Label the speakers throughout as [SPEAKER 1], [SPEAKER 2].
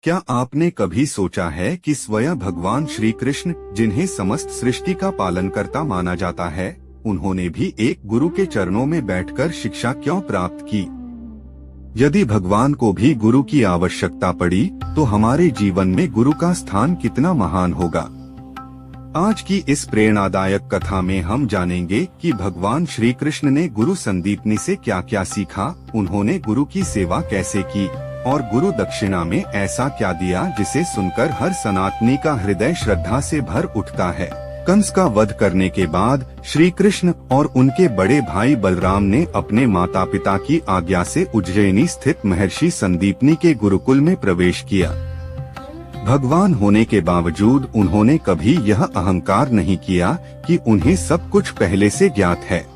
[SPEAKER 1] क्या आपने कभी सोचा है कि स्वयं भगवान श्री कृष्ण, जिन्हें समस्त सृष्टि का पालनकर्ता माना जाता है, उन्होंने भी एक गुरु के चरणों में बैठकर शिक्षा क्यों प्राप्त की? यदि भगवान को भी गुरु की आवश्यकता पड़ी, तो हमारे जीवन में गुरु का स्थान कितना महान होगा। आज की इस प्रेरणादायक कथा में हम जानेंगे कि भगवान श्री कृष्ण ने गुरु संदीपनी से क्या क्या सीखा, उन्होंने गुरु की सेवा कैसे की और गुरु दक्षिणा में ऐसा क्या दिया जिसे सुनकर हर सनातनी का हृदय श्रद्धा से भर उठता है। कंस का वध करने के बाद श्री कृष्ण और उनके बड़े भाई बलराम ने अपने माता पिता की आज्ञा से उज्जैनी स्थित महर्षि संदीपनी के गुरुकुल में प्रवेश किया। भगवान होने के बावजूद उन्होंने कभी यह अहंकार नहीं किया कि उन्हें सब कुछ पहले से ज्ञात है।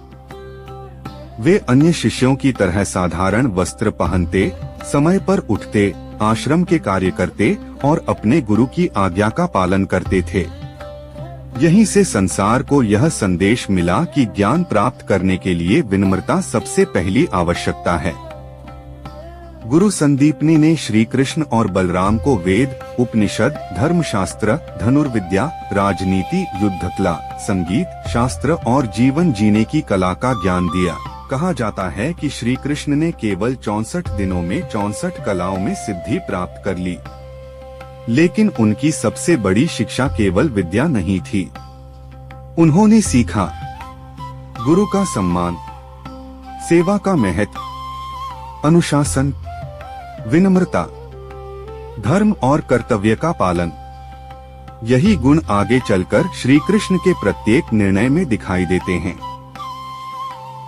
[SPEAKER 1] वे अन्य शिष्यों की तरह साधारण वस्त्र पहनते, समय पर उठते, आश्रम के कार्य करते और अपने गुरु की आज्ञा का पालन करते थे। यहीं से संसार को यह संदेश मिला कि ज्ञान प्राप्त करने के लिए विनम्रता सबसे पहली आवश्यकता है। गुरु संदीपनी ने श्री कृष्ण और बलराम को वेद, उपनिषद, धर्मशास्त्र, धनुर्विद्या, राजनीति, युद्धकला, संगीत शास्त्र और जीवन जीने की कला का ज्ञान दिया। कहा जाता है कि श्री कृष्ण ने केवल 64 दिनों में 64 कलाओं में सिद्धि प्राप्त कर ली। लेकिन उनकी सबसे बड़ी शिक्षा केवल विद्या नहीं थी। उन्होंने सीखा गुरु का सम्मान, सेवा का महत्व, अनुशासन, विनम्रता, धर्म और कर्तव्य का पालन। यही गुण आगे चलकर श्री कृष्ण के प्रत्येक निर्णय में दिखाई देते हैं।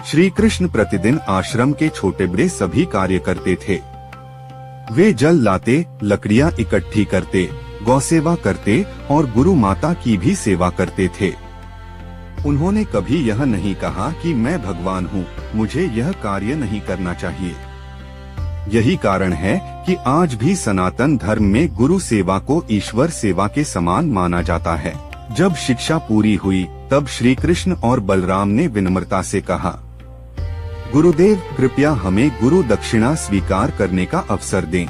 [SPEAKER 1] श्री कृष्ण प्रतिदिन आश्रम के छोटे बड़े सभी कार्य करते थे। वे जल लाते, लकड़ियां इकट्ठी करते, गौसेवा करते और गुरु माता की भी सेवा करते थे। उन्होंने कभी यह नहीं कहा कि मैं भगवान हूँ, मुझे यह कार्य नहीं करना चाहिए। यही कारण है कि आज भी सनातन धर्म में गुरु सेवा को ईश्वर सेवा के समान माना जाता है। जब शिक्षा पूरी हुई, तब श्री कृष्ण और बलराम ने विनम्रता से कहा, गुरुदेव, कृपया हमें गुरु दक्षिणा स्वीकार करने का अवसर दें।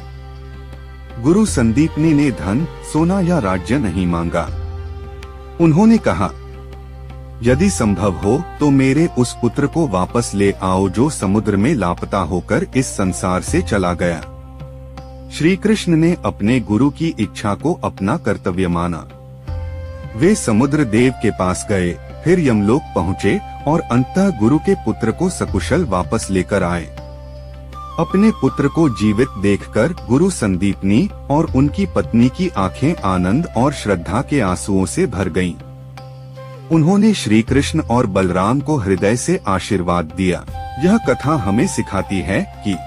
[SPEAKER 1] गुरु संदीपनी ने धन, सोना या राज्य नहीं मांगा। उन्होंने कहा, यदि संभव हो तो मेरे उस पुत्र को वापस ले आओ जो समुद्र में लापता होकर इस संसार से चला गया। श्री कृष्ण ने अपने गुरु की इच्छा को अपना कर्तव्य माना। वे समुद्र देव के पास गए, फिर यमलोक पहुँचे और अंततः गुरु के पुत्र को सकुशल वापस लेकर आए। अपने पुत्र को जीवित देखकर गुरु संदीपनी और उनकी पत्नी की आंखें आनंद और श्रद्धा के आंसुओं से भर गईं। उन्होंने श्री कृष्ण और बलराम को हृदय से आशीर्वाद दिया। यह कथा हमें सिखाती है कि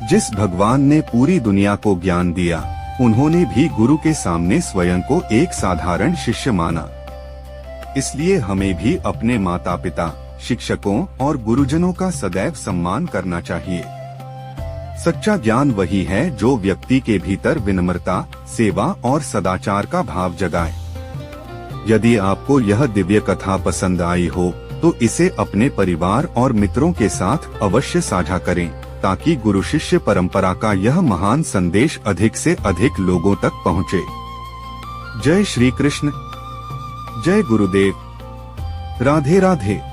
[SPEAKER 1] जिस भगवान ने पूरी दुनिया को ज्ञान दिया, उन्होंने भी गुरु के सामने स्वयं को एक साधारण शिष्य माना। इसलिए हमें भी अपने माता पिता, शिक्षकों और गुरुजनों का सदैव सम्मान करना चाहिए। सच्चा ज्ञान वही है जो व्यक्ति के भीतर विनम्रता, सेवा और सदाचार का भाव जगाए। यदि आपको यह दिव्य कथा पसंद आई हो, तो इसे अपने परिवार और मित्रों के साथ अवश्य साझा करें, ताकि गुरु शिष्य परंपरा का यह महान संदेश अधिक से अधिक लोगों तक पहुँचे। जय श्री कृष्ण, जय गुरुदेव, राधे राधे।